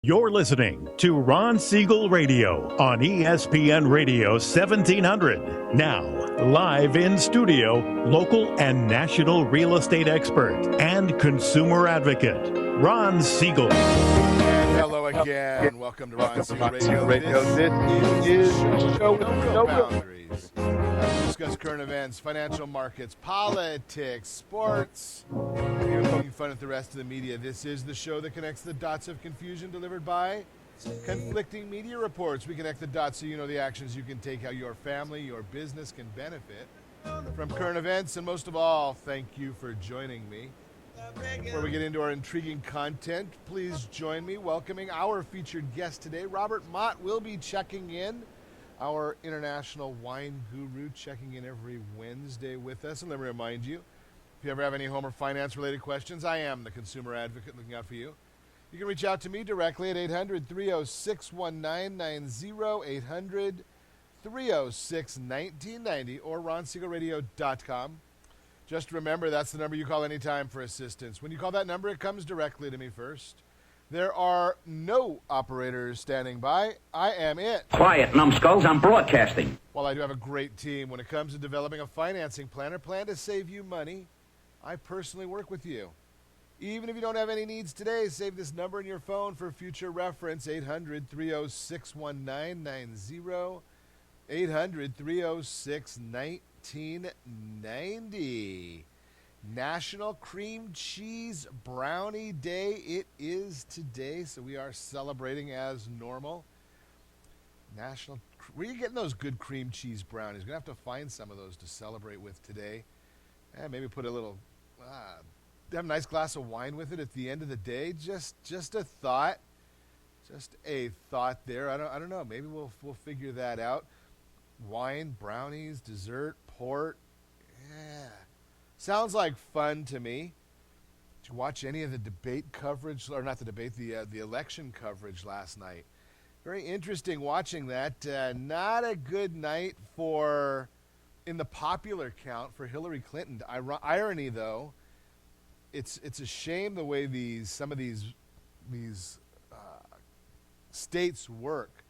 You're listening to Ron Siegel Radio on ESPN Radio 1700. Now, live in studio, local and national real estate expert and consumer advocate, Ron Siegel. And hello again. Welcome to Ron Siegel Radio. This is Show with No Boundaries. We discuss current events, financial markets, politics, sports, even poking fun at the rest of the media. This is the show that connects the dots of confusion delivered by conflicting media reports. We connect the dots so you know the actions you can take, how your family, your business can benefit from current events. And most of all, thank you for joining me. Before we get into our intriguing content, please join me welcoming our featured guest today. Robert Mott will be checking in, our international wine guru, checking in every Wednesday with us. And let me remind you, if you ever have any home or finance-related questions, I am the consumer advocate looking out for you. You can reach out to me directly at 800-306-1990, 800-306-1990, or ronsiegelradio.com. Just remember, that's the number you call anytime for assistance. When you call that number, it comes directly to me first. There are no operators standing by. I am it. Quiet, numbskulls. I'm broadcasting. While I do have a great team when it comes to developing a financing plan or plan to save you money, I personally work with you. Even if you don't have any needs today, save this number in your phone for future reference, 800-306-1990, 800-306-1990. National Cream Cheese Brownie Day. It is today, so we are celebrating as normal. Where are you getting those good cream cheese brownies? We're going to have to find some of those to celebrate with today. And maybe put a little, have a nice glass of wine with it at the end of the day. Just a thought. Just a thought there. I don't know. Maybe we'll figure that out. Wine, brownies, dessert, port. Yeah. Sounds like fun to me. Did you watch any of the debate coverage, or not the debate, the election coverage last night? Very interesting watching that. Not a good night in the popular count for Hillary Clinton. Irony, though, it's a shame the way some of these states work.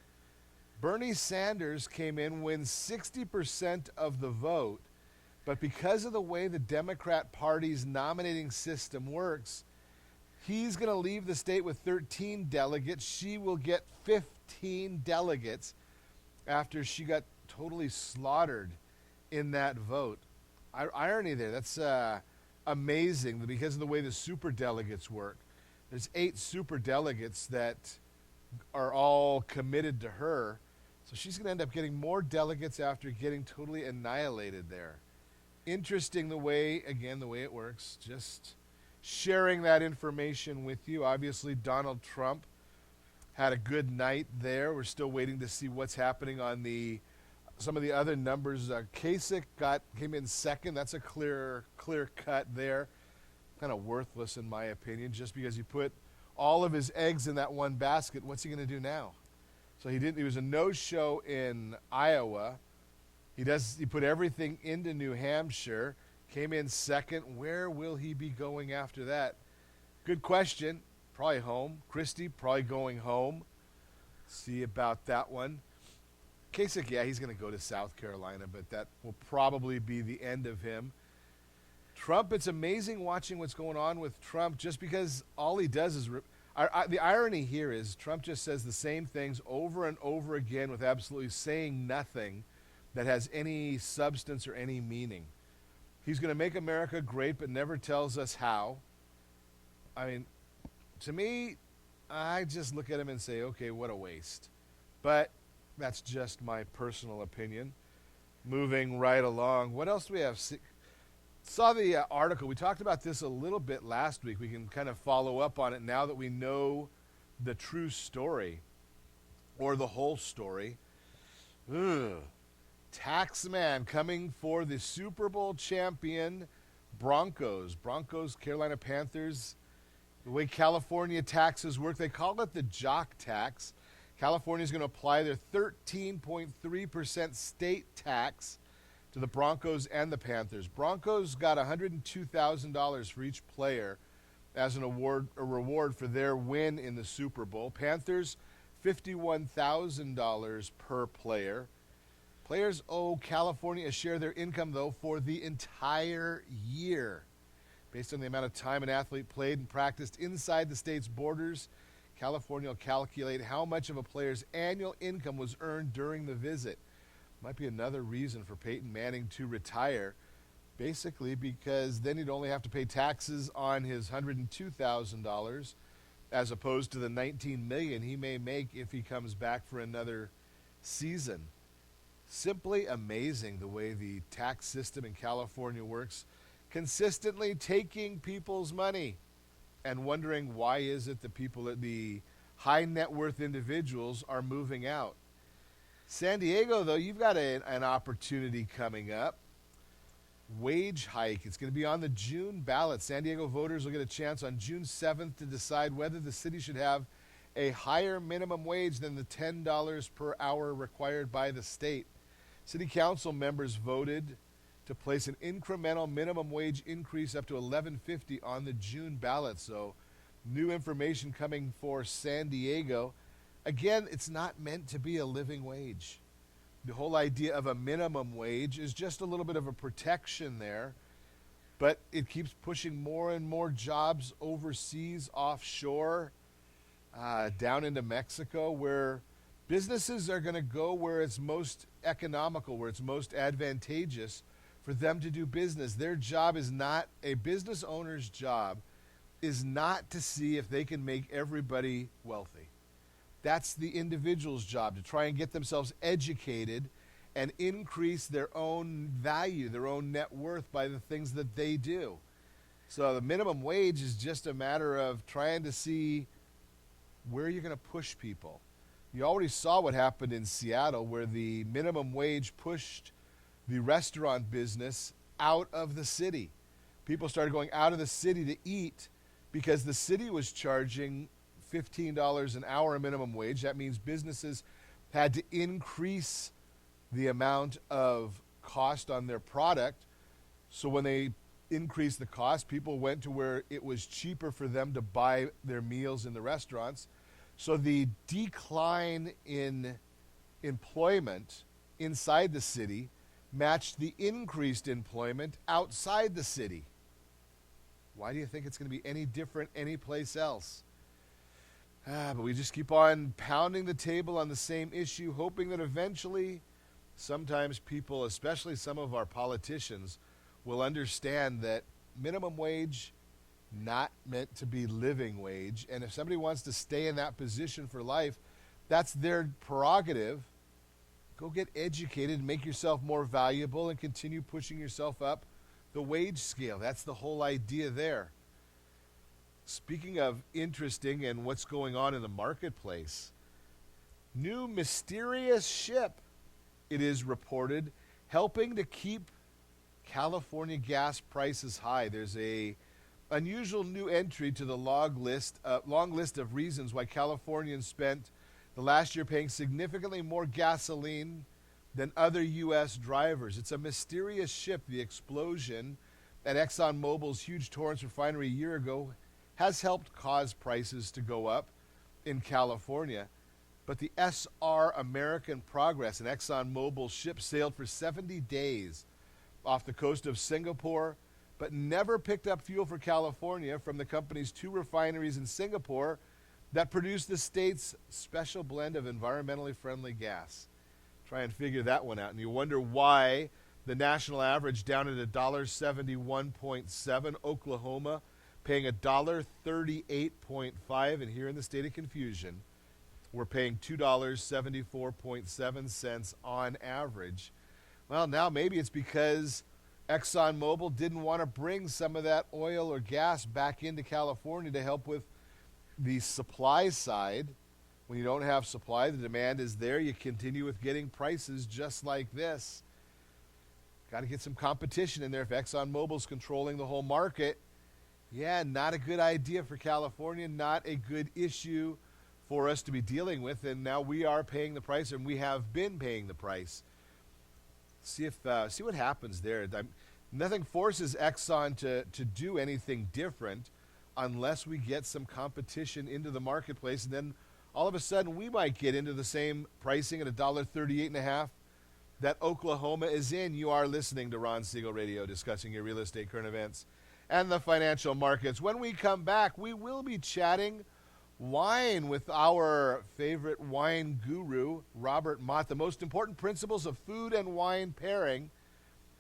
Bernie Sanders came in, wins 60% of the vote, but because of the way the Democrat Party's nominating system works, he's going to leave the state with 13 delegates. She will get 15 delegates after she got totally slaughtered in that vote. Irony there. That's amazing because of the way the super delegates work. There's 8 super delegates that are all committed to her. So she's going to end up getting more delegates after getting totally annihilated there. Interesting the way it works. Just sharing that information with you. Obviously, Donald Trump had a good night there. We're still waiting to see what's happening on some of the other numbers. Kasich came in second. That's a clear cut there. Kind of worthless in my opinion, just because he put all of his eggs in that one basket. What's he going to do now? So he was a no-show in Iowa. He put everything into New Hampshire, came in second. Where will he be going after that? Good question. Probably home. Christie probably going home. See about that one. Kasich, yeah, he's going to go to South Carolina, but that will probably be the end of him. Trump, it's amazing watching what's going on with Trump just because all he does is the irony here is Trump just says the same things over and over again with absolutely saying nothing that has any substance or any meaning. He's going to make America great but never tells us how. I mean, to me, I just look at him and say, okay, what a waste. But that's just my personal opinion. Moving right along. What else do we have? Saw the article. We talked about this a little bit last week. We can kind of follow up on it now that we know the true story or the whole story. Taxman coming for the Super Bowl champion Broncos. Carolina Panthers. The way California taxes work, they call it the jock tax. California is going to apply their 13.3% state tax to the Broncos and the Panthers. Broncos got $102,000 for each player as a reward for their win in the Super Bowl. Panthers, $51,000 per player. Players owe California a share of their income, though, for the entire year. Based on the amount of time an athlete played and practiced inside the state's borders, California will calculate how much of a player's annual income was earned during the visit. Might be another reason for Peyton Manning to retire, basically because then he'd only have to pay taxes on his $102,000 as opposed to the $19 million he may make if he comes back for another season. Simply amazing the way the tax system in California works, consistently taking people's money and wondering why is it that people at the high net worth individuals are moving out. San Diego, though, you've got an opportunity coming up. Wage hike. It's going to be on the June ballot. San Diego voters will get a chance on June 7th to decide whether the city should have a higher minimum wage than the $10 per hour required by the state. City council members voted to place an incremental minimum wage increase up to $11.50 on the June ballot. So new information coming for San Diego. Again, it's not meant to be a living wage. The whole idea of a minimum wage is just a little bit of a protection there, but it keeps pushing more and more jobs overseas, offshore, down into Mexico, where businesses are going to go where it's most economical, where it's most advantageous for them to do business. Their job is not, a business owner's job is not to see if they can make everybody wealthy. That's the individual's job, to try and get themselves educated and increase their own value, their own net worth by the things that they do. So the minimum wage is just a matter of trying to see where you're going to push people. You already saw what happened in Seattle, where the minimum wage pushed the restaurant business out of the city. People started going out of the city to eat because the city was charging $15 an hour minimum wage. That means businesses had to increase the amount of cost on their product. So when they increased the cost, people went to where it was cheaper for them to buy their meals in the restaurants. So the decline in employment inside the city matched the increased employment outside the city. Why do you think it's going to be any different anyplace else? But we just keep on pounding the table on the same issue, hoping that eventually, sometimes people, especially some of our politicians, will understand that minimum wage, not meant to be living wage. And if somebody wants to stay in that position for life, that's their prerogative. Go get educated and make yourself more valuable and continue pushing yourself up the wage scale. That's the whole idea there. Speaking of interesting and what's going on in the marketplace, new mysterious ship, it is reported, helping to keep California gas prices high. There's a unusual new entry to the long list of reasons why Californians spent the last year paying significantly more gasoline than other U.S. drivers. It's a mysterious ship. The explosion at ExxonMobil's huge Torrance refinery a year ago has helped cause prices to go up in California. But the SR American Progress, an ExxonMobil ship, sailed for 70 days off the coast of Singapore, but never picked up fuel for California from the company's two refineries in Singapore that produce the state's special blend of environmentally friendly gas. Try and figure that one out. And you wonder why the national average down at $1.71.7, Oklahoma paying $1.38.5, and here in the state of confusion, we're paying $2.74.7 on average. Well, now maybe it's because ExxonMobil didn't want to bring some of that oil or gas back into California to help with the supply side. When you don't have supply, the demand is there. You continue with getting prices just like this. Got to get some competition in there. If ExxonMobil's controlling the whole market, yeah, not a good idea for California, not a good issue for us to be dealing with, and now we are paying the price, and we have been paying the price. See what happens there. Nothing forces Exxon to do anything different unless we get some competition into the marketplace. And then all of a sudden we might get into the same pricing at $1.38.5 that Oklahoma is in. You are listening to Ron Siegel Radio, discussing your real estate current events and the financial markets. When we come back, we will be chatting wine with our favorite wine guru, Robert Mott. The most important principles of food and wine pairing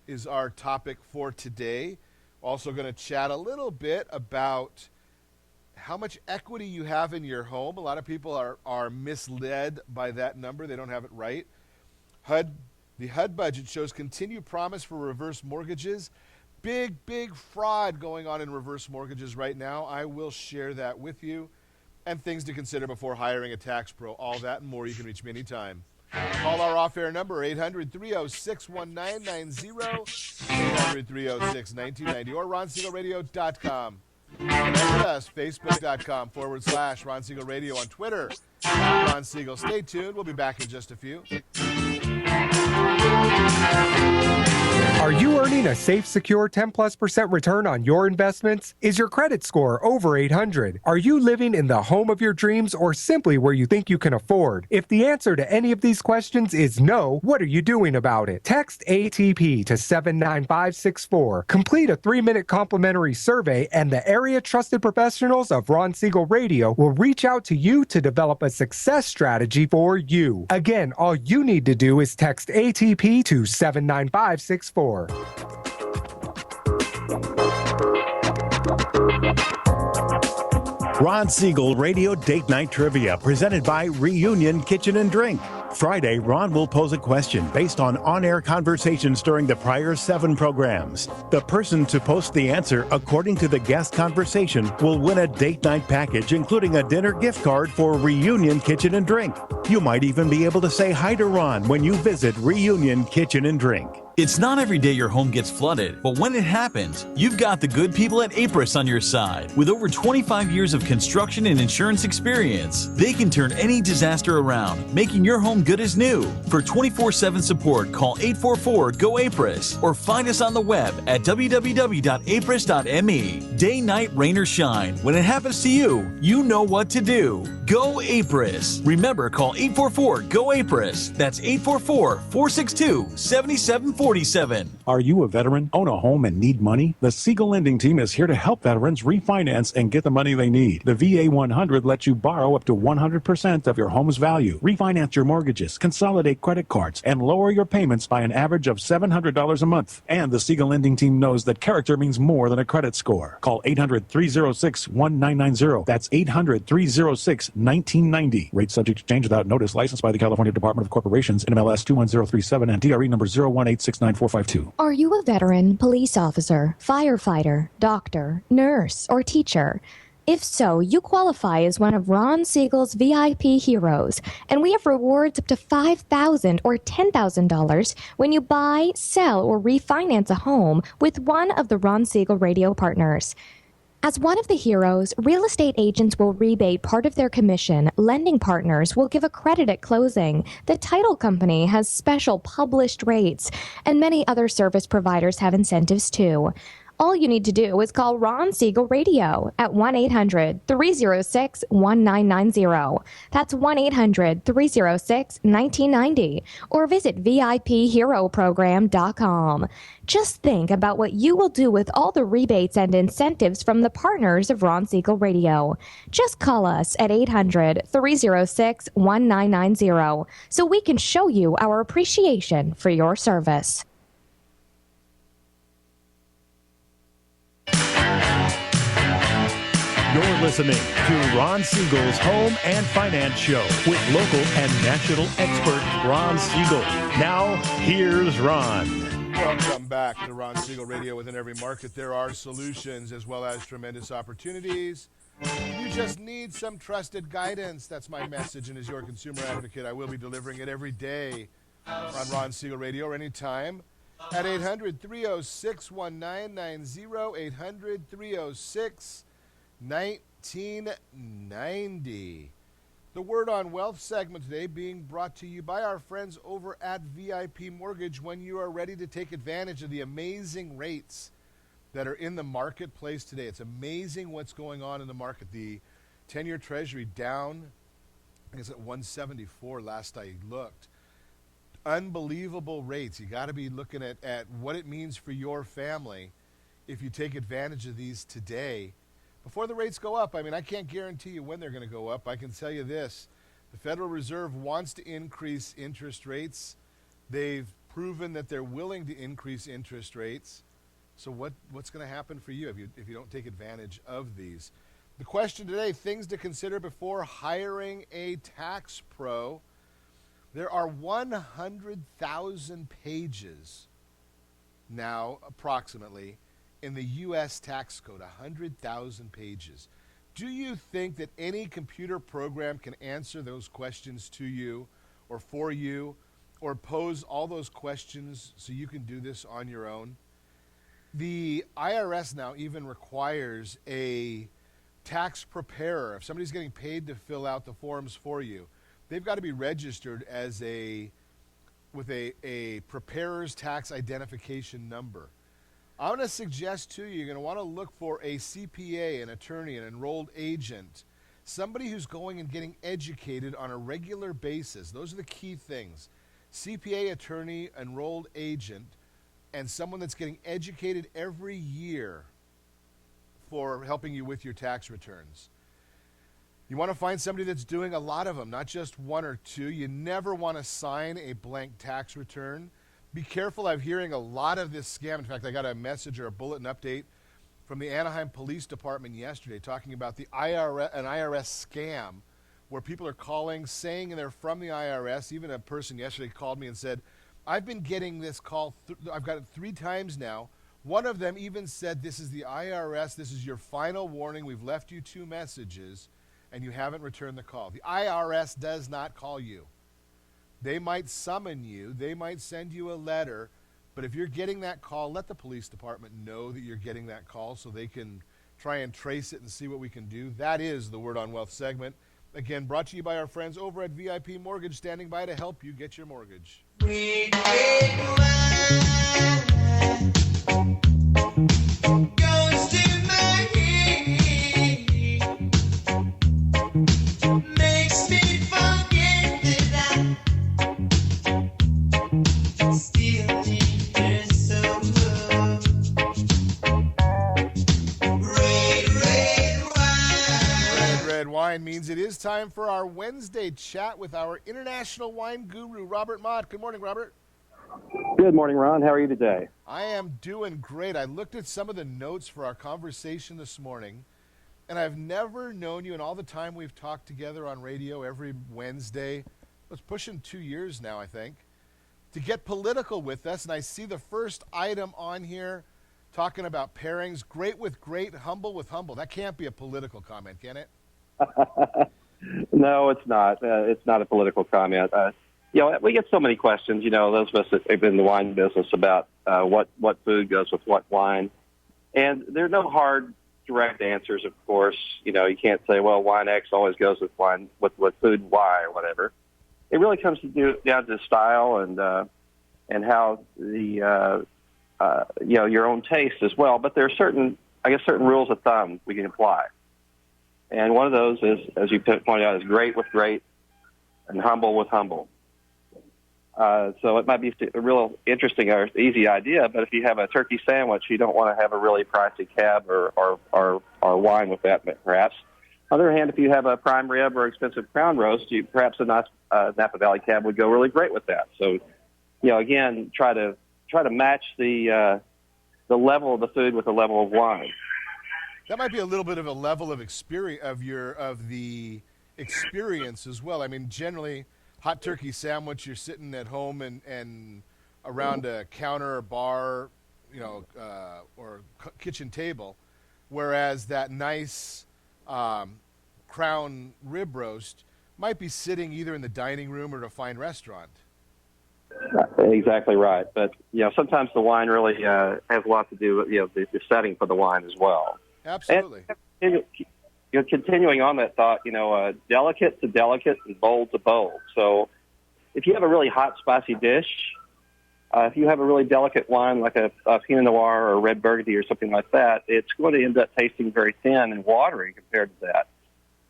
is our topic for today. Also going to chat a little bit about how much equity you have in your home. A lot of people are misled by that number. They don't have it right. The HUD budget shows continued promise for reverse mortgages. Big fraud going on in reverse mortgages right now. I will share that with you. And things to consider before hiring a tax pro. All that and more. You can reach me anytime. Call our off-air number, 800-306-1990, 800-306-1990, or RonSiegelRadio.com. Connect with us, Facebook.com/Ron Siegel Radio, on Twitter, @Ron Siegel. Stay tuned. We'll be back in just a few. Are you earning a safe, secure 10+% return on your investments? Is your credit score over 800? Are you living in the home of your dreams or simply where you think you can afford? If the answer to any of these questions is no, what are you doing about it? Text ATP to 79564. Complete a 3-minute complimentary survey, and the area trusted professionals of Ron Siegel Radio will reach out to you to develop a success strategy for you. Again, all you need to do is text ATP to 79564. Ron Siegel Radio Date Night Trivia, presented by Reunion Kitchen and Drink. Friday, Ron will pose a question based on-air conversations during the prior 7 programs. The person to post the answer according to the guest conversation will win a date night package, including a dinner gift card for Reunion Kitchen and Drink. You might even be able to say hi to Ron when you visit Reunion Kitchen and Drink. It's not every day your home gets flooded, but when it happens, you've got the good people at Apris on your side. With over 25 years of construction and insurance experience, they can turn any disaster around, making your home good as new. For 24/7 support, call 844-GO-APRIS or find us on the web at www.apris.me. Day, night, rain, or shine, when it happens to you, you know what to do. Go Apris. Remember, call 844-GO-APRIS. That's 844-462-7747. Are you a veteran, own a home, and need money? The Siegel Lending Team is here to help veterans refinance and get the money they need. The VA 100 lets you borrow up to 100% of your home's value, refinance your mortgages, consolidate credit cards, and lower your payments by an average of $700 a month. And the Siegel Lending Team knows that character means more than a credit score. Call 800-306-1990. That's 800-306-1990. Rate subject to change without notice. Licensed by the California Department of Corporations, NMLS 21037, and DRE number 01869. 9452. Are you a veteran, police officer, firefighter, doctor, nurse, or teacher? If so, you qualify as one of Ron Siegel's VIP heroes, and we have rewards up to $5,000 or $10,000 when you buy, sell, or refinance a home with one of the Ron Siegel Radio partners. As one of the heroes, real estate agents will rebate part of their commission, lending partners will give a credit at closing, the title company has special published rates, and many other service providers have incentives too. All you need to do is call Ron Siegel Radio at 1-800-306-1990. That's 1-800-306-1990. Or visit VIPHeroProgram.com. Just think about what you will do with all the rebates and incentives from the partners of Ron Siegel Radio. Just call us at 800-306-1990 so we can show you our appreciation for your service. You're listening to Ron Siegel's Home and Finance Show with local and national expert Ron Siegel. Now, here's Ron. Welcome back to Ron Siegel Radio. Within every market, there are solutions as well as tremendous opportunities. You just need some trusted guidance. That's my message, and as your consumer advocate, I will be delivering it every day on Ron Siegel Radio or anytime at 800-306-1990, 800-306-1990. The Word on Wealth segment today being brought to you by our friends over at VIP Mortgage. When you are ready to take advantage of the amazing rates that are in the marketplace today. It's amazing what's going on in the market. The 10-year Treasury down, I think it's at 174 last I looked. Unbelievable rates. You got to be looking at what it means for your family if you take advantage of these today before the rates go up. I mean, I can't guarantee you when they're going to go up. I can tell you this. The Federal Reserve wants to increase interest rates. They've proven that they're willing to increase interest rates. So what's going to happen for you if you don't take advantage of these? The question today, things to consider before hiring a tax pro. There are 100,000 pages now, approximately, in the U.S. tax code, 100,000 pages. Do you think that any computer program can answer those questions to you or for you, or pose all those questions so you can do this on your own? The IRS now even requires a tax preparer. If somebody's getting paid to fill out the forms for you, they've got to be registered as with a preparer's tax identification number. I'm going to suggest to you, you're going to want to look for a CPA, an attorney, an enrolled agent, somebody who's going and getting educated on a regular basis. Those are the key things. CPA, attorney, enrolled agent, and someone that's getting educated every year for helping you with your tax returns. You want to find somebody that's doing a lot of them, not just one or two. You never want to sign a blank tax return. Be careful. I'm hearing a lot of this scam. In fact, I got a message or a bulletin update from the Anaheim Police Department yesterday talking about an IRS scam where people are calling, saying they're from the IRS. Even a person yesterday called me and said, I've been getting this call. I've got it 3 times now. One of them even said, this is the IRS. This is your final warning. We've left you 2 messages, and you haven't returned the call. The IRS does not call you. They might summon you. They might send you a letter. But if you're getting that call, let the police department know that you're getting that call so they can try and trace it and see what we can do. That is the Word on Wealth segment. Again, brought to you by our friends over at VIP Mortgage, standing by to help you get your mortgage. Wine means it is time for our Wednesday chat with our international wine guru, Robert Mott. Good morning, Robert. Good morning, Ron. How are you today? I am doing great. I looked at some of the notes for our conversation this morning, and I've never known you in all the time we've talked together on radio every Wednesday. It's pushing 2 years now, I think, to get political with us. And I see the first item on here talking about pairings, great with great, humble with humble. That can't be a political comment, can it? No, it's not. It's not a political comment. We get so many questions, those of us that have been in the wine business about what food goes with what wine. And there are no hard, direct answers, of course. You can't say, well, wine X always goes with wine, with food Y or whatever. It really comes down to style and how the, your own taste as well. But there are certain rules of thumb we can apply. And one of those is, as you pointed out, is great with great and humble with humble. So it might be a real interesting or easy idea, but if you have a turkey sandwich, you don't want to have a really pricey cab or wine with that, perhaps. On the other hand, if you have a prime rib or expensive crown roast, perhaps a nice Napa Valley cab would go really great with that. So, again, try to match the level of the food with the level of wine. That might be a little bit of a level of experience of the experience as well. I mean, generally, hot turkey sandwich, you're sitting at home and around a counter or bar, or kitchen table, whereas that nice crown rib roast might be sitting either in the dining room or at a fine restaurant. Exactly right. But, sometimes the wine really has a lot to do with, the setting for the wine as well. Absolutely. And, continuing on that thought, delicate to delicate and bold to bold. So if you have a really hot, spicy dish, If you have a really delicate wine like a Pinot Noir or a red Burgundy or something like that, it's going to end up tasting very thin and watery compared to that.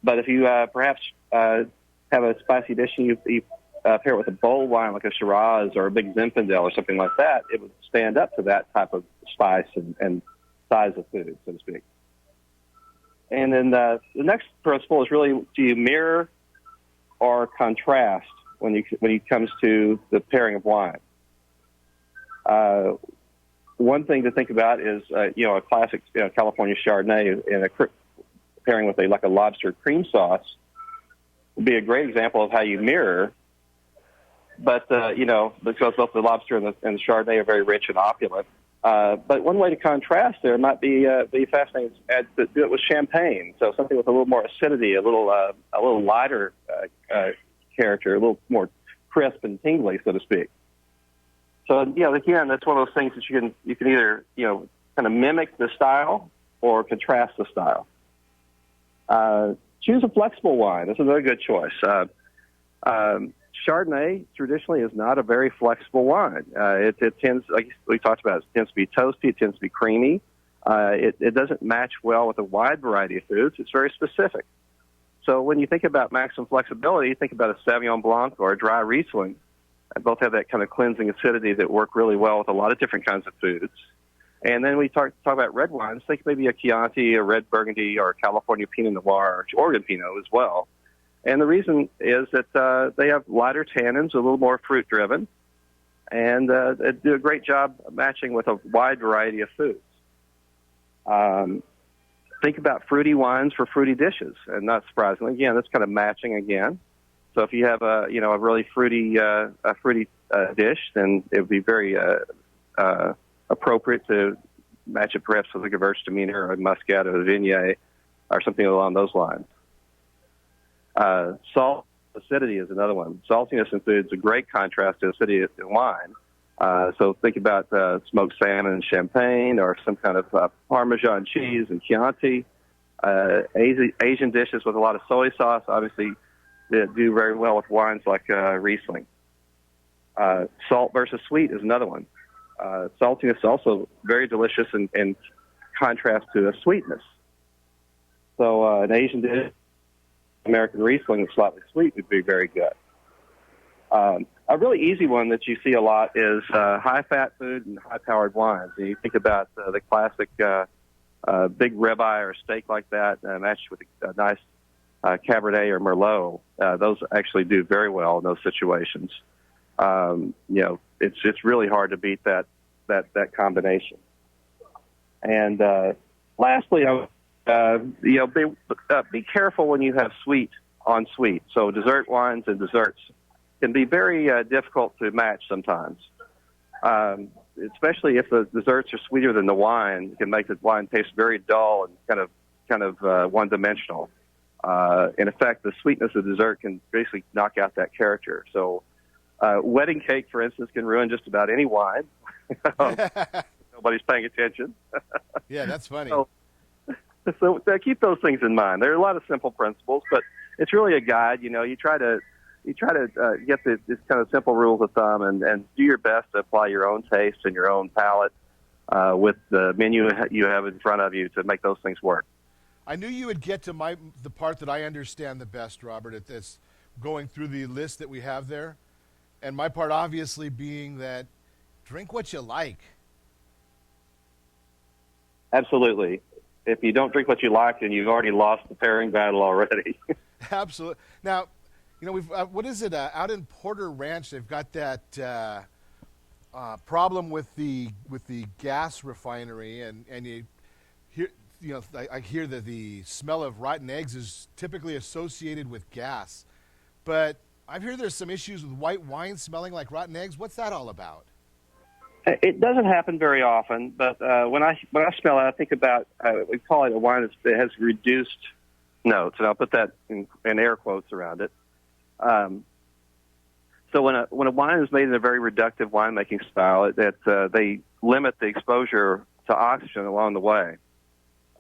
But if you perhaps have a spicy dish and you pair it with a bold wine like a Shiraz or a big Zinfandel or something like that, it would stand up to that type of spice and size of food, so to speak. And then the next principle is really, do you mirror or contrast when it comes to the pairing of wine? One thing to think about is, a classic California Chardonnay in a pairing with a lobster cream sauce would be a great example of how you mirror. But, because both the lobster and the Chardonnay are very rich and opulent. But one way to contrast there might be fascinating to do it with champagne. So something with a little more acidity, a little lighter character, a little more crisp and tingly, so to speak. So, again, that's one of those things that you can either, kind of mimic the style or contrast the style. Choose a flexible wine. That's another good choice. Chardonnay traditionally is not a very flexible wine. It tends, like we talked about, it tends to be toasty. It tends to be creamy. It doesn't match well with a wide variety of foods. It's very specific. So when you think about maximum flexibility, you think about a Sauvignon Blanc or a dry Riesling. Both have that kind of cleansing acidity that work really well with a lot of different kinds of foods. And then we talk about red wines. Think maybe a Chianti, a red Burgundy, or a California Pinot Noir, or Oregon Pinot as well. And the reason is that they have lighter tannins, a little more fruit-driven, and they do a great job matching with a wide variety of foods. Think about fruity wines for fruity dishes, and not surprisingly, again, that's kind of matching again. So if you have a really fruity dish, then it would be very appropriate to match it perhaps with a Gewürztraminer or a Muscat or a Viognier or something along those lines. Salt, acidity is another one. Saltiness in food is a great contrast to acidity in wine. So think about smoked salmon and champagne, or some kind of Parmesan cheese and Chianti. Asian dishes with a lot of soy sauce, obviously, that do very well with wines like Riesling. Salt versus sweet is another one. Saltiness is also very delicious in contrast to a sweetness. So an Asian dish, American Riesling, that's slightly sweet, would be very good. A really easy one that you see a lot is high-fat food and high-powered wines. And you think about the classic big ribeye or steak like that, matched with a nice Cabernet or Merlot. Those actually do very well in those situations. It's really hard to beat that combination. And lastly, be careful when you have sweet on sweet. So dessert wines and desserts can be very difficult to match sometimes, especially if the desserts are sweeter than the wine. It can make the wine taste very dull and kind of one-dimensional. In effect, the sweetness of dessert can basically knock out that character. So wedding cake, for instance, can ruin just about any wine. Nobody's paying attention. Yeah, that's funny. So keep those things in mind. There are a lot of simple principles, but it's really a guide. You try to get these kind of simple rules of thumb and do your best to apply your own taste and your own palate with the menu you have in front of you to make those things work. I knew you would get to the part that I understand the best, Robert, at this, going through the list that we have there. And my part obviously being that drink what you like. Absolutely. If you don't drink what you like, then you've already lost the pairing battle already. Absolutely. Now, we've what is it? Out in Porter Ranch, they've got that problem with the gas refinery, and you hear, I hear that the smell of rotten eggs is typically associated with gas, but I've heard there's some issues with white wine smelling like rotten eggs. What's that all about? It doesn't happen very often, but when I smell it, I think about we call it a wine that has reduced notes, and I'll put that in air quotes around it. So when a wine is made in a very reductive winemaking style, they limit the exposure to oxygen along the way.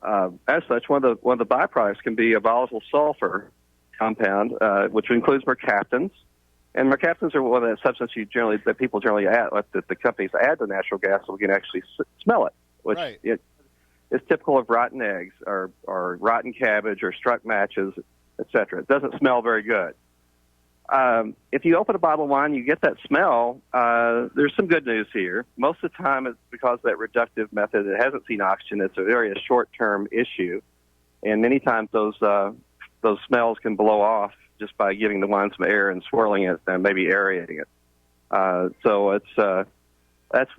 As such, one of the byproducts can be a volatile sulfur compound, which includes mercaptans, And mercaptans are one of the substances that people generally add, that the companies add to natural gas so we can actually smell it, which is typical of rotten eggs or rotten cabbage or struck matches, etc. It doesn't smell very good. If you open a bottle of wine, you get that smell. There's some good news here. Most of the time, it's because of that reductive method. It hasn't seen oxygen. It's a short-term issue, and many times those smells can blow off just by giving the wine some air and swirling it and maybe aerating it. So that's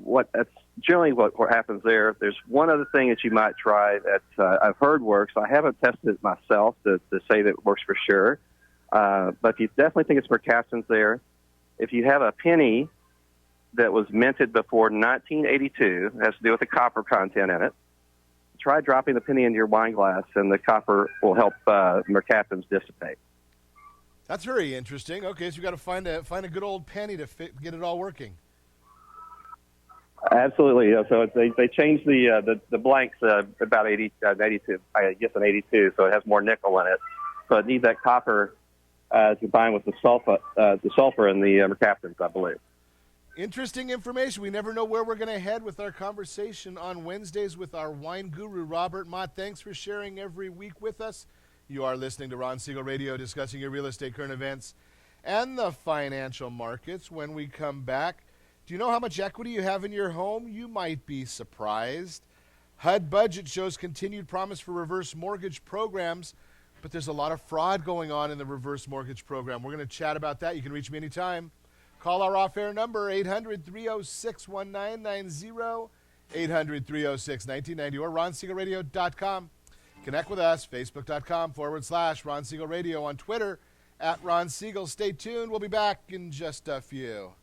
generally what happens there. There's one other thing that you might try that I've heard works. I haven't tested it myself to say that it works for sure. But if you definitely think it's mercaptans there, if you have a penny that was minted before 1982, it has to do with the copper content in it, try dropping the penny into your wine glass, and the copper will help mercaptans dissipate. That's very interesting. Okay, so you got to find a good old penny to get it all working. Absolutely. So they changed the blanks about 82, I guess in 82, so it has more nickel in it. So it needs that copper combined with the sulfur and the mercaptans, I believe. Interesting information. We never know where we're going to head with our conversation on Wednesdays with our wine guru, Robert Mott. Thanks for sharing every week with us. You are listening to Ron Siegel Radio, discussing your real estate, current events, and the financial markets. When we come back, do you know how much equity you have in your home? You might be surprised. HUD budget shows continued promise for reverse mortgage programs, but there's a lot of fraud going on in the reverse mortgage program. We're going to chat about that. You can reach me anytime. Call our off-air number, 800-306-1990, 800-306-1990, or RonSiegelRadio.com. Connect with us, Facebook.com/Ron Siegel Radio, on Twitter @Ron Siegel. Stay tuned. We'll be back in just a few.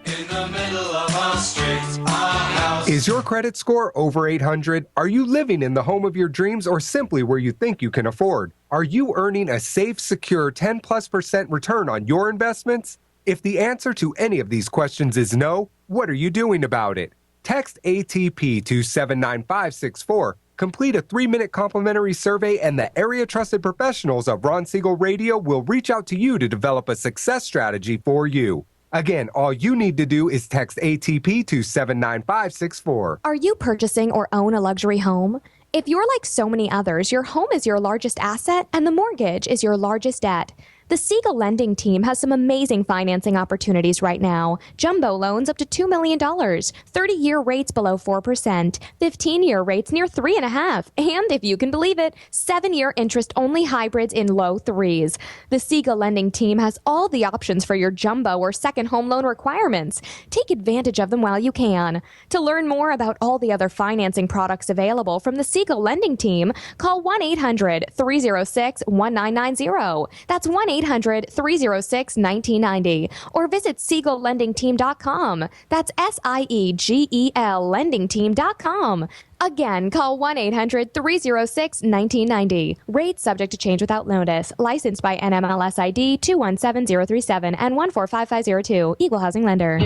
In the middle of our streets, our house. Is your credit score over 800? Are you living in the home of your dreams or simply where you think you can afford? Are you earning a safe, secure 10+% return on your investments? If the answer to any of these questions is no, what are you doing about it? Text ATP to 79564. Complete a 3-minute complimentary survey, and the area-trusted professionals of Ron Siegel Radio will reach out to you to develop a success strategy for you. Again, all you need to do is text ATP to 79564. Are you purchasing or own a luxury home? If you're like so many others, your home is your largest asset and the mortgage is your largest debt. The Siegel lending team has some amazing financing opportunities right now. Jumbo loans up to $2 million, 30-year rates below 4%, 15-year rates near 3.5%, and if you can believe it, 7-year interest-only hybrids in low 3s. The Siegel lending team has all the options for your jumbo or second home loan requirements. Take advantage of them while you can. To learn more about all the other financing products available from the Siegel lending team, call 1-800-306-1990. That's 1-800-306-1990, or visit SiegelLendingTeam.com. That's SIEGEL lendingteam.com. Again, call 1-800-306-1990. Rates subject to change without notice. Licensed by NMLS ID 217037 and 145502. Equal housing lender.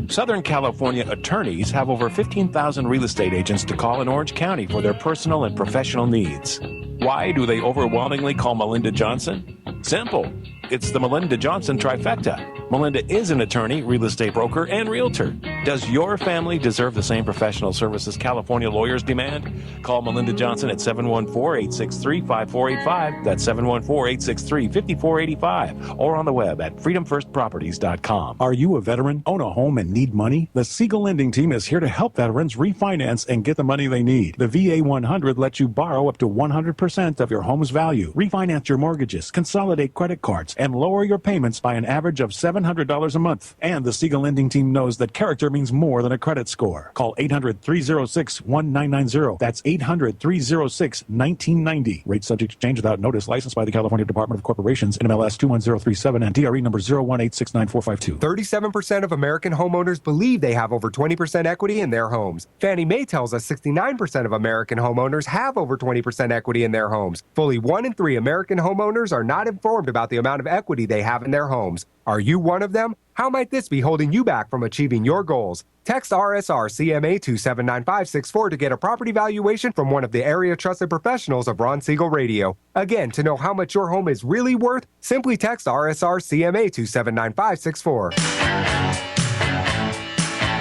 Southern California attorneys have over 15,000 real estate agents to call in Orange County for their personal and professional needs. Why do they overwhelmingly call Melinda Johnson? Simple. It's the Melinda Johnson trifecta. Melinda is an attorney, real estate broker, and realtor. Does your family deserve the same professional services California lawyers demand? Call Melinda Johnson at 714-863-5485. That's 714-863-5485. Or on the web at freedomfirstproperties.com. Are you a veteran, own a home, and need money? The Siegel Lending Team is here to help veterans refinance and get the money they need. The VA 100 lets you borrow up to 100% of your home's value, refinance your mortgages, consolidate credit cards, and lower your payments by an average of $700 a month. And the Siegel Lending Team knows that character means more than a credit score. Call 800-306-1990. That's 800-306-1990. Rate subject to change without notice. Licensed by the California Department of Corporations, NMLS 21037, and DRE number 018694452. 37% of American homeowners believe they have over 20% equity in their homes. Fannie Mae tells us 69% of American homeowners have over 20% equity in their homes. Fully 1 in 3 American homeowners are not informed about the amount of of equity they have in their homes. Are you one of them? How might this be holding you back from achieving your goals? Text RSR CMA to 79564 to get a property valuation from one of the area trusted professionals of Ron Siegel Radio. Again, to know how much your home is really worth, simply text RSR CMA to 79564.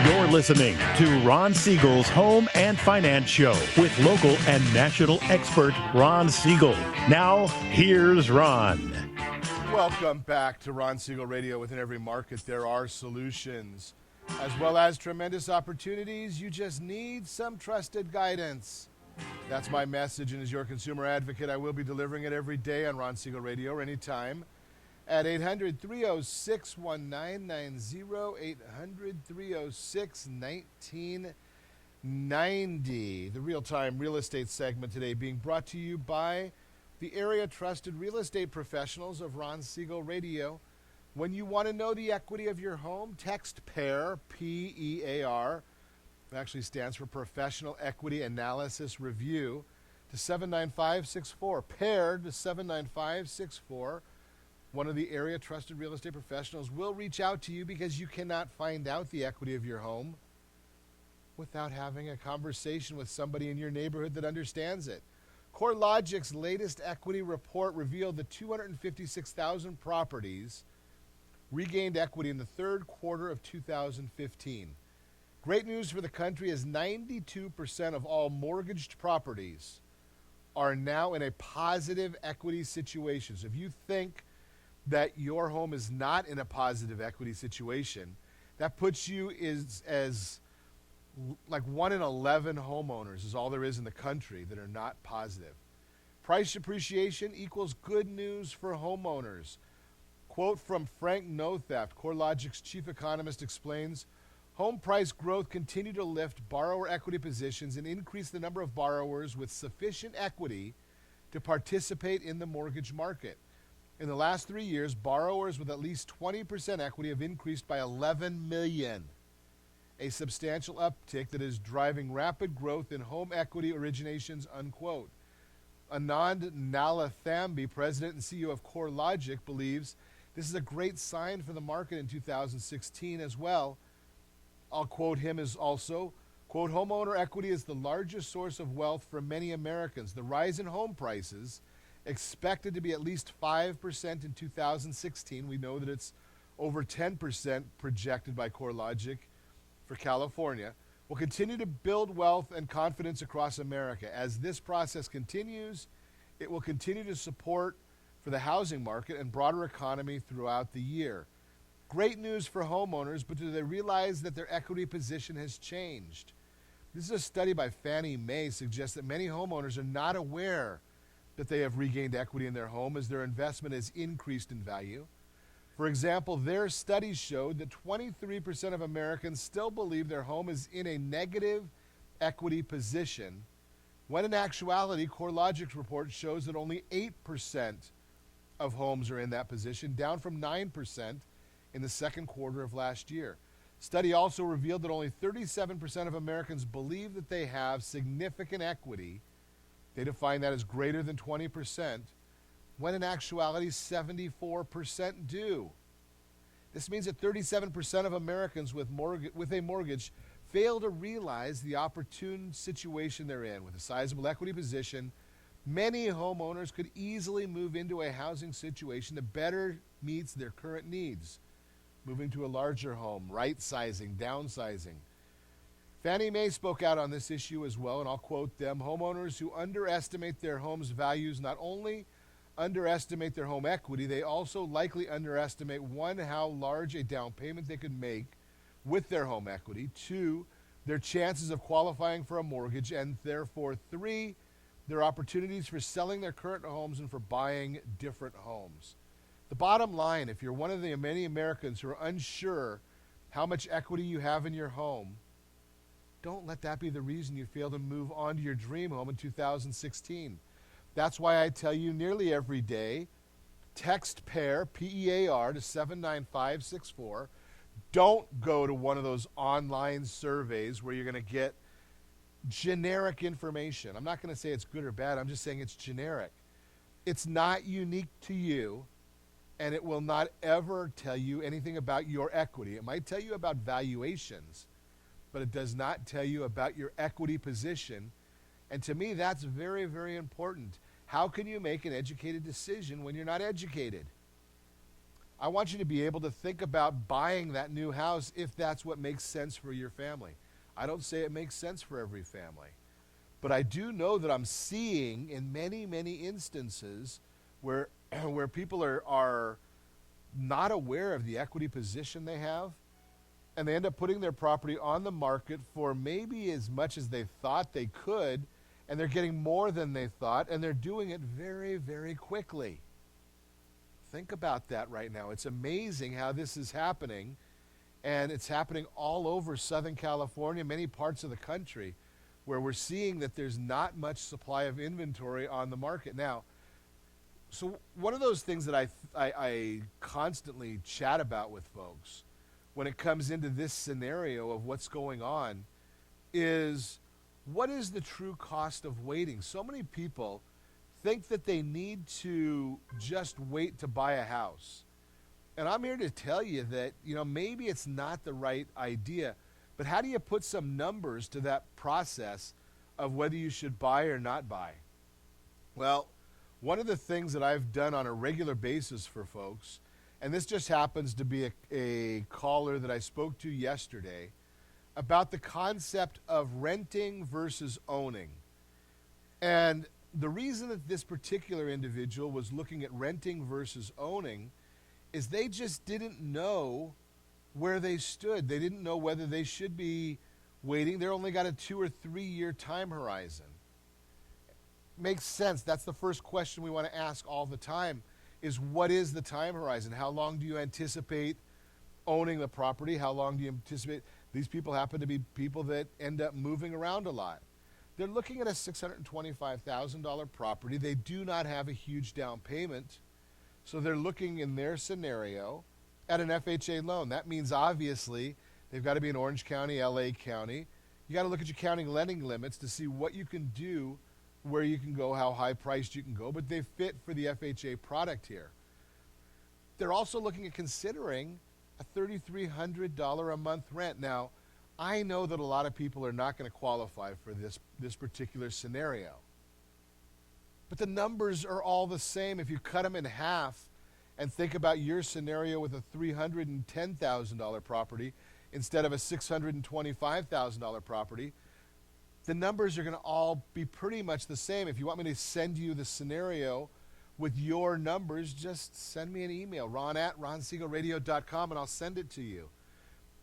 You're listening to Ron Siegel's Home and Finance Show with local and national expert Ron Siegel. Now, here's Ron. Welcome back to Ron Siegel Radio. Within every market, there are solutions, as well as tremendous opportunities. You just need some trusted guidance. That's my message, and as your consumer advocate, I will be delivering it every day on Ron Siegel Radio or anytime at 800-306-1990, 800-306-1990. The real-time real estate segment today being brought to you by the area trusted real estate professionals of Ron Siegel Radio. When you want to know the equity of your home, text PAIR, P-E-A-R, it actually stands for Professional Equity Analysis Review, to 79564. PAIR to 79564. One of the area trusted real estate professionals will reach out to you because you cannot find out the equity of your home without having a conversation with somebody in your neighborhood that understands it. CoreLogic's latest equity report revealed that 256,000 properties regained equity in the third quarter of 2015. Great news for the country is 92% of all mortgaged properties are now in a positive equity situation. So if you think that your home is not in a positive equity situation, that puts you as like 1 in 11 homeowners is all there is in the country that are not positive. Price appreciation equals good news for homeowners. Quote from Frank Notheft, CoreLogic's chief economist, explains, home price growth continued to lift borrower equity positions and increase the number of borrowers with sufficient equity to participate in the mortgage market. In the last 3 years, borrowers with at least 20% equity have increased by 11 million, a substantial uptick that is driving rapid growth in home equity originations, unquote. Anand Nalathambi, president and CEO of CoreLogic, believes this is a great sign for the market in 2016 as well. I'll quote him as also, quote, homeowner equity is the largest source of wealth for many Americans. The rise in home prices, expected to be at least 5% in 2016. We know that it's over 10% projected by CoreLogic for California, will continue to build wealth and confidence across America. As this process continues, it will continue to support for the housing market and broader economy throughout the year. Great news for homeowners, but do they realize that their equity position has changed? This is a study by Fannie Mae suggests that many homeowners are not aware that they have regained equity in their home as their investment has increased in value. For example, their studies showed that 23% of Americans still believe their home is in a negative equity position, when in actuality, CoreLogic's report shows that only 8% of homes are in that position, down from 9% in the second quarter of last year. Study also revealed that only 37% of Americans believe that they have significant equity. They define that as greater than 20%, when in actuality 74% do. This means that 37% of Americans with a mortgage fail to realize the opportune situation they're in. With a sizable equity position, many homeowners could easily move into a housing situation that better meets their current needs. Moving to a larger home, right-sizing, downsizing. Fannie Mae spoke out on this issue as well, and I'll quote them. Homeowners who underestimate their home's values not only underestimate their home equity, they also likely underestimate, one, how large a down payment they could make with their home equity, two, their chances of qualifying for a mortgage, and therefore, three, their opportunities for selling their current homes and for buying different homes. The bottom line, if you're one of the many Americans who are unsure how much equity you have in your home, don't let that be the reason you fail to move on to your dream home in 2016. That's why I tell you nearly every day, text PAIR, P-E-A-R, to 79564. Don't go to one of those online surveys where you're going to get generic information. I'm not going to say it's good or bad. I'm just saying it's generic. It's not unique to you. and it will not ever tell you anything about your equity. It might tell you about valuations, but it does not tell you about your equity position. And to me, that's very, very important. How can you make an educated decision when you're not educated? I want you to be able to think about buying that new house if that's what makes sense for your family. I don't say it makes sense for every family, but I do know that I'm seeing in many, many instances where where people are not aware of the equity position they have, and they end up putting their property on the market for maybe as much as they thought they could, and they're getting more than they thought, and they're doing it very, very quickly. Think about that right now. It's amazing how this is happening, and it's happening all over Southern California, many parts of the country, where we're seeing that there's not much supply of inventory on the market. Now, so one of those things that I constantly chat about with folks when it comes into this scenario of what's going on is, what is the true cost of waiting? So many people think that they need to just wait to buy a house. And I'm here to tell you that, maybe it's not the right idea, but how do you put some numbers to that process of whether you should buy or not buy? Well, one of the things that I've done on a regular basis for folks, and this just happens to be a caller that I spoke to yesterday, about the concept of renting versus owning. And the reason that this particular individual was looking at renting versus owning is they just didn't know where they stood. They didn't know whether they should be waiting. They're only got a 2 or 3 year time horizon. Makes sense. That's the first question we want to ask all the time, is what is the time horizon? How long do you anticipate owning the property? How long do you anticipate? These people happen to be people that end up moving around a lot. They're looking at a $625,000 property. They do not have a huge down payment, so they're looking in their scenario at an FHA loan. That means obviously they've got to be in Orange County, LA County. You got to look at your county lending limits to see what you can do, where you can go, how high priced you can go, but they fit for the FHA product here. They're also looking at considering a $3,300 a month rent. Now, I know that a lot of people are not going to qualify for this particular scenario, but the numbers are all the same. If you cut them in half and think about your scenario with a $310,000 property instead of a $625,000 property, the numbers are going to all be pretty much the same. If you want me to send you the scenario with your numbers, just send me an email, ron@ronsiegelradio.com, and I'll send it to you.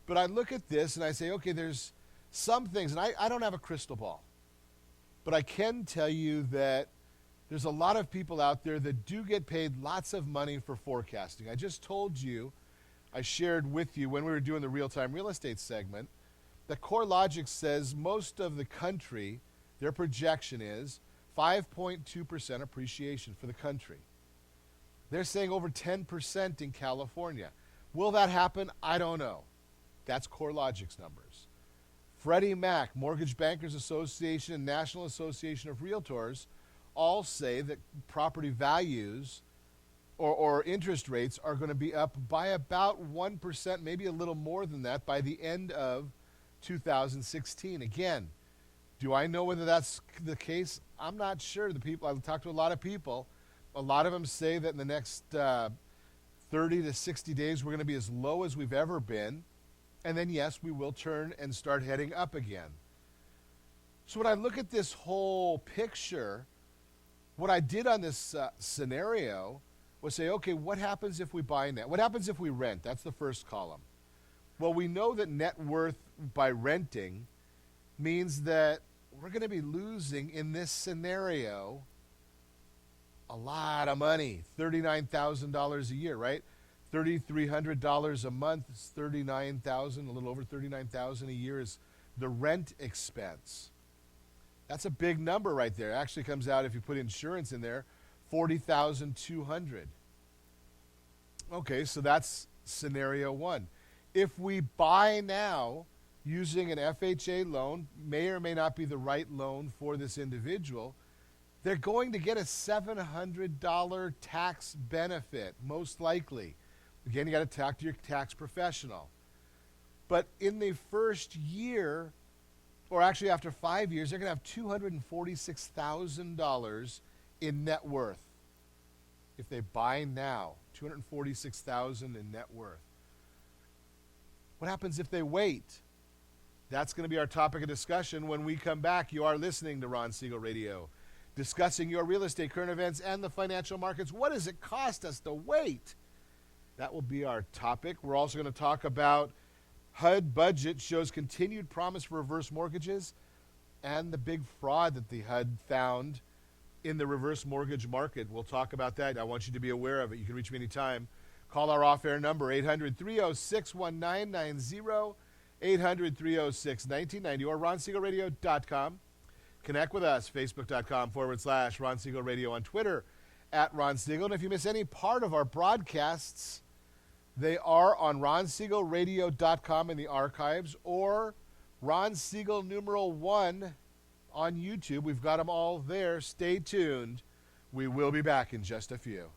But I look at this and I say, okay, there's some things, and I don't have a crystal ball, but I can tell you that there's a lot of people out there that do get paid lots of money for forecasting. I just told you, I shared with you when we were doing the real-time real estate segment, that CoreLogic says most of the country, their projection is 5.2% appreciation for the country. They're saying over 10% in California. Will that happen? I don't know. That's CoreLogic's numbers. Freddie Mac, Mortgage Bankers Association, and National Association of Realtors all say that property values or interest rates are going to be up by about 1%, maybe a little more than that, by the end of 2016. Again, do I know whether that's the case? I'm not sure. I've talked to a lot of people. A lot of them say that in the next 30 to 60 days, we're going to be as low as we've ever been. And then, yes, we will turn and start heading up again. So when I look at this whole picture, what I did on this scenario was say, okay, what happens if we buy net? What happens if we rent? That's the first column. Well, we know that net worth by renting means that we're going to be losing in this scenario a lot of money, $39,000 a year, right? $3,300 a month is $39,000, a little over $39,000 a year is the rent expense. That's a big number right there. It actually comes out, if you put insurance in there, $40,200. Okay, so that's scenario one. If we buy now using an FHA loan, may or may not be the right loan for this individual, they're going to get a $700 tax benefit, most likely. Again, you got to talk to your tax professional. But in the first year, or actually after 5 years, they're going to have $246,000 in net worth. If they buy now, $246,000 in net worth. What happens if they wait? That's going to be our topic of discussion when we come back. You are listening to Ron Siegel Radio, discussing your real estate, current events, and the financial markets. What does it cost us to wait? That will be our topic. We're also going to talk about HUD budget shows continued promise for reverse mortgages and the big fraud that the HUD found in the reverse mortgage market. We'll talk about that. I want you to be aware of it. You can reach me anytime. Call our off-air number, 800-306-1990, 800-306-1990, or ronsiegelradio.com. Connect with us, facebook.com/Ron Siegel Radio, on Twitter @Ron Siegel. And if you miss any part of our broadcasts, they are on ronsiegelradio.com in the archives, or Ron Siegel #1 on YouTube. We've got them all there. Stay tuned. We will be back in just a few.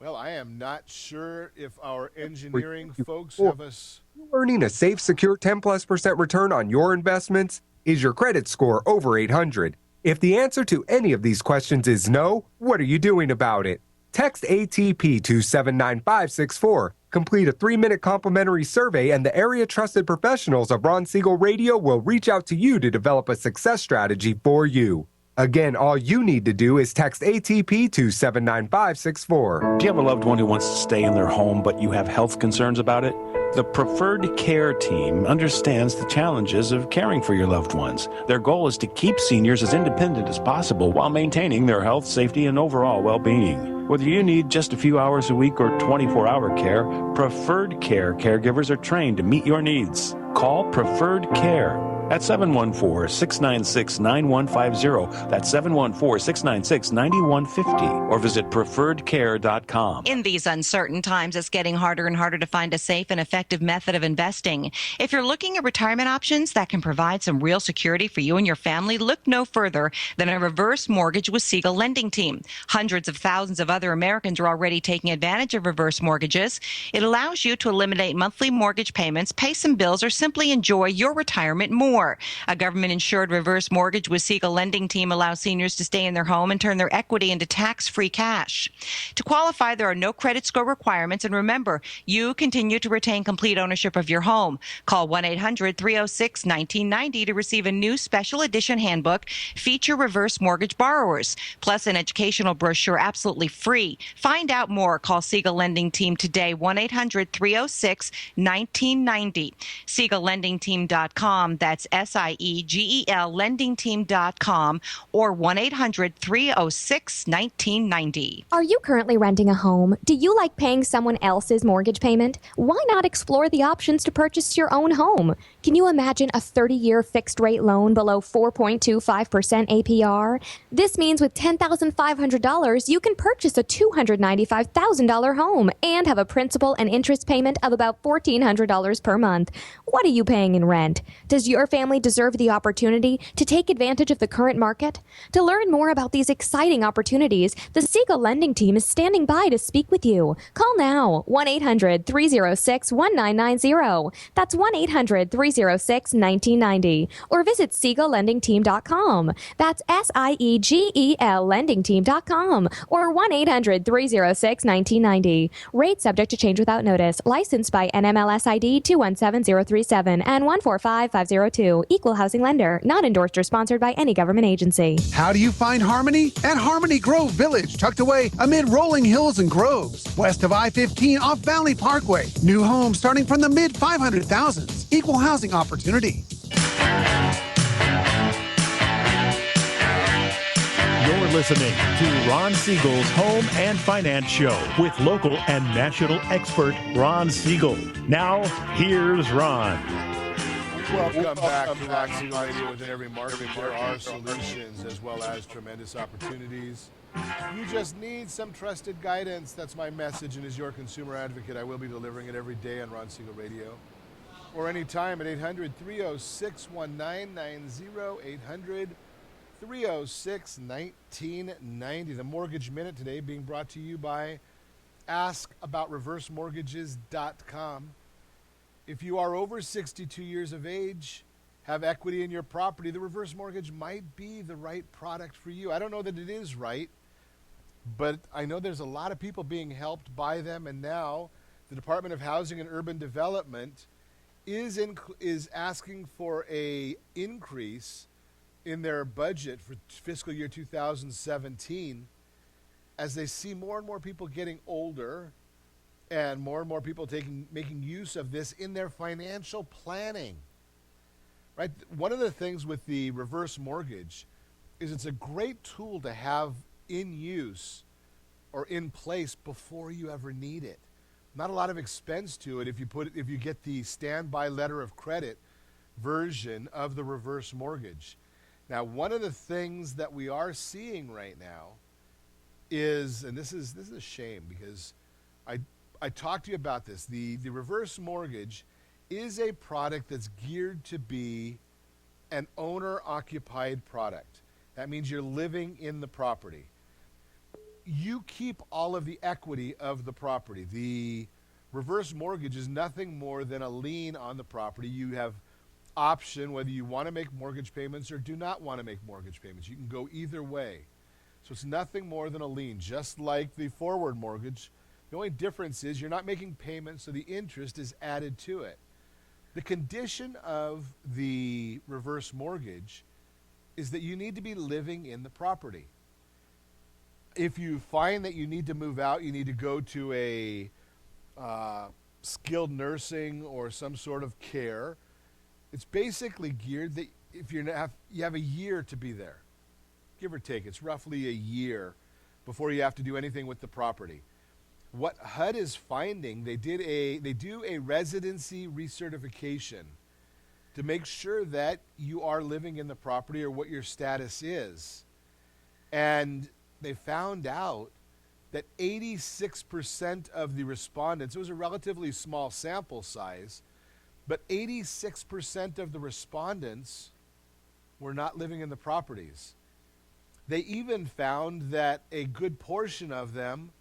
Well, I am not sure if our engineering folks have us. Earning a safe, secure 10+% return on your investments? Is your credit score over 800? If the answer to any of these questions is no, what are you doing about it? Text ATP to 79564. Complete a 3-minute complimentary survey, and the area trusted professionals of Ron Siegel Radio will reach out to you to develop a success strategy for you. Again, all you need to do is text ATP to 79564. Do you have a loved one who wants to stay in their home but you have health concerns about it? The Preferred Care team understands the challenges of caring for your loved ones. Their goal is to keep seniors as independent as possible while maintaining their health, safety, and overall well-being. Whether you need just a few hours a week or 24-hour care, Preferred Care caregivers are trained to meet your needs. Call Preferred Care at 714-696-9150. That's 714-696-9150. Or visit preferredcare.com. In these uncertain times, it's getting harder and harder to find a safe and effective method of investing. If you're looking at retirement options that can provide some real security for you and your family, look no further than a reverse mortgage with Siegel Lending Team. Hundreds of thousands of other Americans are already taking advantage of reverse mortgages. It allows you to eliminate monthly mortgage payments, pay some bills, or simply enjoy your retirement more. A government-insured reverse mortgage with Siegel Lending Team allows seniors to stay in their home and turn their equity into tax-free cash. To qualify, there are no credit score requirements, and remember, you continue to retain complete ownership of your home. Call 1-800-306-1990 to receive a new special edition handbook, Feature Reverse Mortgage Borrowers, plus an educational brochure absolutely free. Find out more. Call Siegel Lending Team today, 1-800-306-1990. SiegelLendingTeam.com. That's SIEGEL lendingteam.com, or 1-800-306-1990. Are you currently renting a home? Do you like paying someone else's mortgage payment? Why not explore the options to purchase your own home? Can you imagine a 30-year fixed-rate loan below 4.25% APR? This means with $10,500, you can purchase a $295,000 home and have a principal and interest payment of about $1,400 per month. What are you paying in rent? Does your family deserve the opportunity to take advantage of the current market? To learn more about these exciting opportunities, the Siegel Lending Team is standing by to speak with you. Call now, 1-800-306-1990. That's 1-800-306-1990. Or visit SiegelLendingTeam.com. That's SIEGEL lendingteam.com. Or 1-800-306-1990. Rate subject to change without notice. Licensed by NMLS ID 217037 and 145502. Equal housing lender. Not endorsed or sponsored by any government agency. How do you find harmony? At Harmony Grove Village, tucked away amid rolling hills and groves, west of I-15 off Valley Parkway. New homes starting from the mid-500,000s. Equal housing opportunity. You're listening to Ron Siegel's Home and Finance Show with local and national expert Ron Siegel. Now, here's Ron. Welcome back to Ron Siegel Radio. Within every market, there are solutions as well as tremendous opportunities. You just need some trusted guidance. That's my message, and as your consumer advocate, I will be delivering it every day on Ron Siegel Radio. Or anytime at 800-306-1990, 800-306-1990. The Mortgage Minute today being brought to you by AskAboutReverseMortgages.com. If you are over 62 years of age, have equity in your property, the reverse mortgage might be the right product for you. I don't know that it is right, but I know there's a lot of people being helped by them, and now the Department of Housing and Urban Development is asking for a increase in their budget for fiscal year 2017 as they see more and more people getting older and more people making use of this in their financial planning. Right? One of the things with the reverse mortgage is it's a great tool to have in use or in place before you ever need it. Not a lot of expense to it if you get the standby letter of credit version of the reverse mortgage. Now, one of the things that we are seeing right now is, and this is a shame because I talked to you about this. The reverse mortgage is a product that's geared to be an owner-occupied product. That means you're living in the property. You keep all of the equity of the property. The reverse mortgage is nothing more than a lien on the property. You have option whether you want to make mortgage payments or do not want to make mortgage payments. You can go either way. So it's nothing more than a lien, just like the forward mortgage. The only difference is you're not making payments, so the interest is added to it. The condition of the reverse mortgage is that you need to be living in the property. If you find that you need to move out, you need to go to a skilled nursing or some sort of care. It's basically geared that if you have a year to be there, give or take. It's roughly a year before you have to do anything with the property. What HUD is finding, they do a residency recertification to make sure that you are living in the property or what your status is. And they found out that 86% of the respondents, it was a relatively small sample size, but 86% of the respondents were not living in the properties. They even found that a good portion of them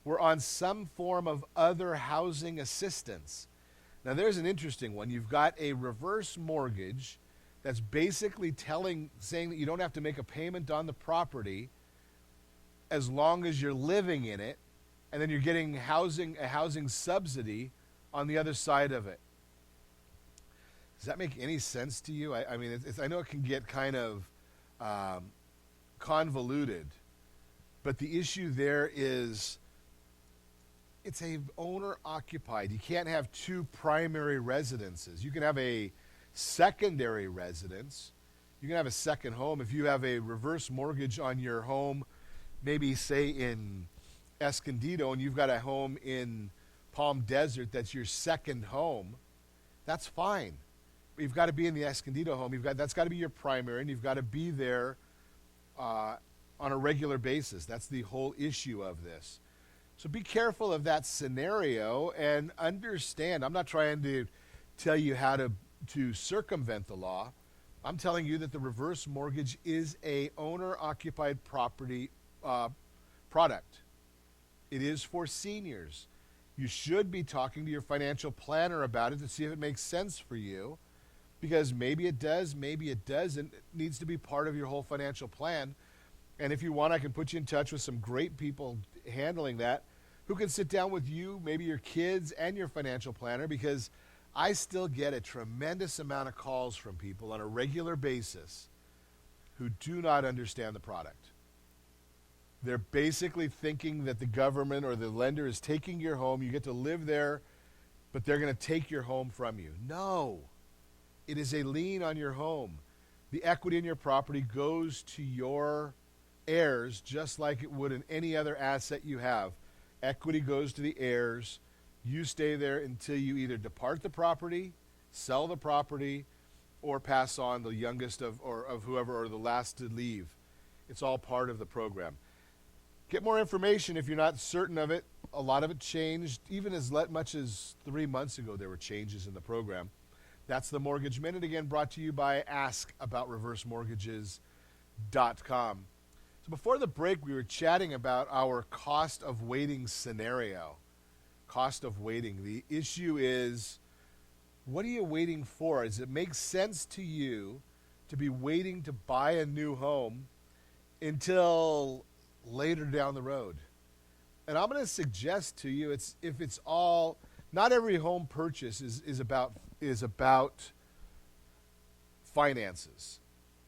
were on some form of other housing assistance. Now there's an interesting one. You've got a reverse mortgage that's basically saying that you don't have to make a payment on the property as long as you're living in it, and then you're getting a housing subsidy on the other side of it. Does that make any sense to you? I mean, I know it can get kind of convoluted, but the issue there is it's a owner-occupied. You can't have two primary residences. You can have a secondary residence. You can have a second home. If you have a reverse mortgage on your home, maybe say in Escondido, and you've got a home in Palm Desert that's your second home, that's fine. But you've got to be in the Escondido home. That's got to be your primary, and you've got to be there on a regular basis. That's the whole issue of this. So be careful of that scenario and understand. I'm not trying to tell you how to circumvent the law. I'm telling you that the reverse mortgage is a owner-occupied property product. It is for seniors. You should be talking to your financial planner about it to see if it makes sense for you, because maybe it does, maybe it doesn't. It needs to be part of your whole financial plan. And if you want, I can put you in touch with some great people handling that who can sit down with you, maybe your kids and your financial planner, because I still get a tremendous amount of calls from people on a regular basis who do not understand the product. They're basically thinking that the government or the lender is taking your home, you get to live there, but they're going to take your home from you. No, it is a lien on your home. The equity in your property goes to your heirs just like it would in any other asset you have. Equity goes to the heirs. You stay there until you either depart the property, sell the property, or pass on the youngest of whoever or the last to leave. It's all part of the program. Get more information if you're not certain of it. A lot of it changed. Even as much as 3 months ago, there were changes in the program. That's the Mortgage Minute, again, brought to you by askaboutreversemortgages.com. So before the break, we were chatting about our cost of waiting scenario. Cost of waiting. The issue is, what are you waiting for? Does it make sense to you to be waiting to buy a new home until later down the road? And I'm going to suggest to you, not every home purchase is about finances.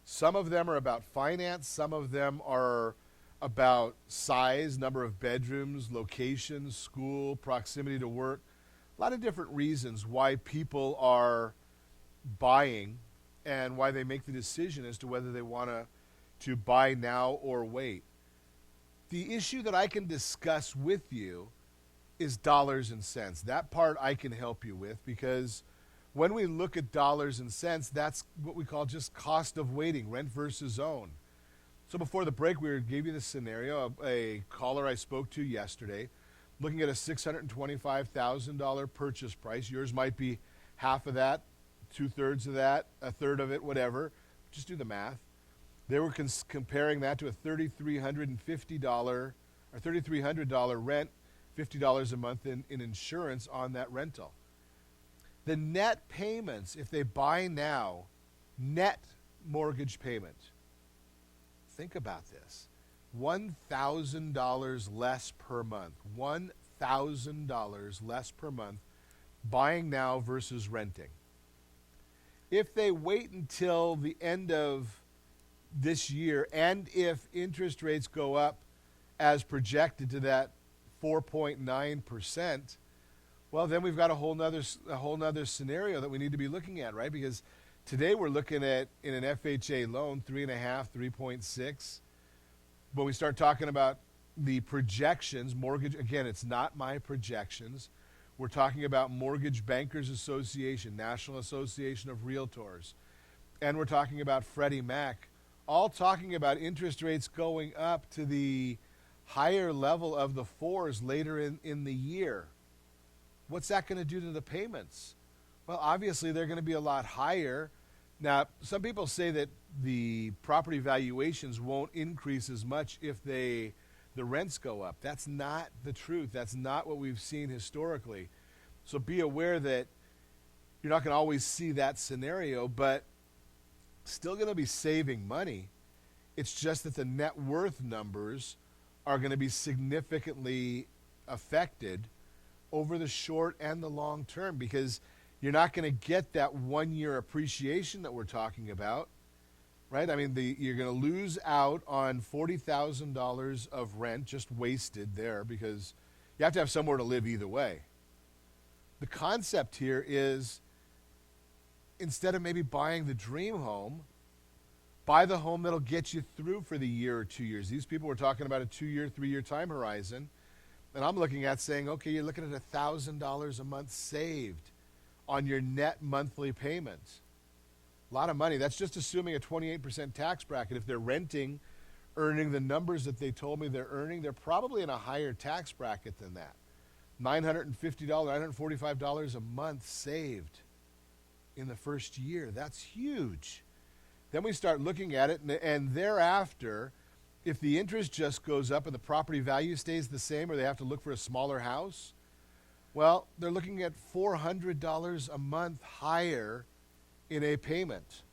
Some of them are about finance. Some of them are about size, number of bedrooms, location, school, proximity to work. A lot of different reasons why people are buying and why they make the decision as to whether they want to buy now or wait. The issue that I can discuss with you is dollars and cents. That part I can help you with, because when we look at dollars and cents, that's what we call just cost of waiting, rent versus own. So before the break, we gave you the scenario. A caller I spoke to yesterday, looking at a $625,000 purchase price. Yours might be half of that, 2/3 of that, a third of it, whatever. Just do the math. They were comparing that to a $3,350 or $3,300 rent, $50 a month in insurance on that rental. The net payments, if they buy now, net mortgage payment, think about this, $1,000 less per month. $1,000 less per month buying now versus renting. If they wait until the end of this year, and if interest rates go up as projected to that 4.9%, well, then we've got a whole nother scenario that we need to be looking at, right? Because today we're looking at, in an FHA loan, 3.5, 3.6. When we start talking about the projections, mortgage, again, it's not my projections. We're talking about Mortgage Bankers Association, National Association of Realtors, and we're talking about Freddie Mac, all talking about interest rates going up to the higher level of the 4s later in the year. What's that going to do to the payments? Well, obviously, they're going to be a lot higher. Now, some people say that the property valuations won't increase as much if the rents go up. That's not the truth. That's not what we've seen historically. So be aware that you're not going to always see that scenario, but still going to be saving money. It's just that the net worth numbers are going to be significantly affected over the short and the long term, because you're not going to get that 1 year appreciation that we're talking about, right? I mean, you're going to lose out on $40,000 of rent just wasted there, because you have to have somewhere to live either way. The concept here is, instead of maybe buying the dream home, buy the home that'll get you through for the year or 2 years. These people were talking about a 2-year, 3-year time horizon. And I'm looking at saying, okay, you're looking at $1,000 a month saved on your net monthly payments. A lot of money. That's just assuming a 28% tax bracket. If they're renting, earning the numbers that they told me they're earning, they're probably in a higher tax bracket than that. $950, $945 a month saved in the first year. That's huge. Then we start looking at it, and thereafter, if the interest just goes up and the property value stays the same, or they have to look for a smaller house, well, they're looking at $400 a month higher in a payment.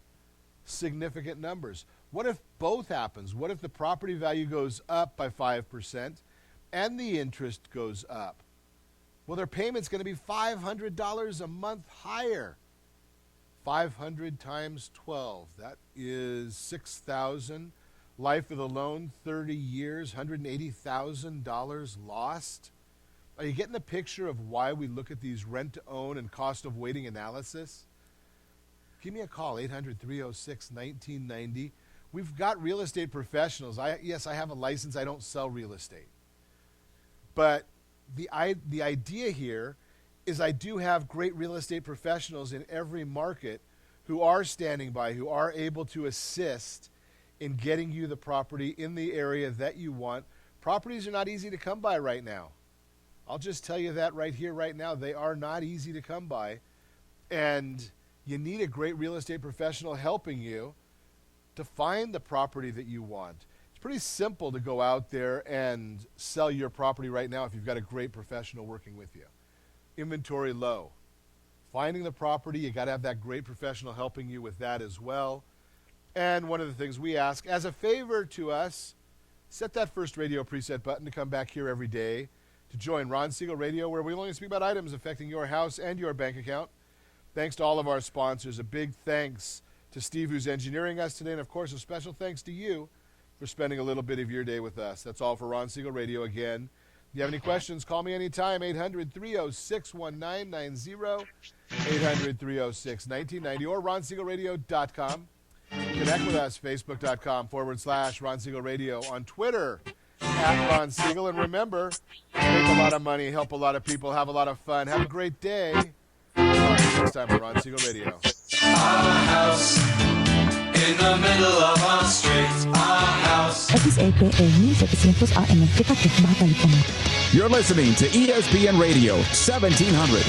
Significant numbers. What if both happens? What if the property value goes up by 5% and the interest goes up? Well, their payment's going to be $500 a month higher. 500 times 12, that is $6,000. Life of the loan, 30 years, $180,000 lost. Are you getting the picture of why we look at these rent-to-own and cost of waiting analysis? Give me a call, 800-306-1990. We've got real estate professionals. Yes, I have a license. I don't sell real estate. But the idea here is I do have great real estate professionals in every market who are standing by, who are able to assist in getting you the property in the area that you want. Properties are not easy to come by right now. I'll just tell you that right here, right now. They are not easy to come by. And you need a great real estate professional helping you to find the property that you want. It's pretty simple to go out there and sell your property right now if you've got a great professional working with you. Inventory low. Finding the property, you got to have that great professional helping you with that as well. And one of the things we ask, as a favor to us, set that first radio preset button to come back here every day to join Ron Siegel Radio, where we only speak about items affecting your house and your bank account. Thanks to all of our sponsors. A big thanks to Steve, who's engineering us today, and of course a special thanks to you for spending a little bit of your day with us. That's all for Ron Siegel Radio again. If you have any questions, call me anytime, 800-306-1990, 800-306-1990, or ronsiegelradio.com. Connect with us, facebook.com/Ron Siegel Radio, on Twitter, @Ron Siegel. And remember, make a lot of money, help a lot of people, have a lot of fun. Have a great day. Next time on Ron Siegel Radio. Our house in the middle of our street. Our house. XAPA 1700 AM Kita Bahasa Lipunan. You're listening to ESPN Radio 1700.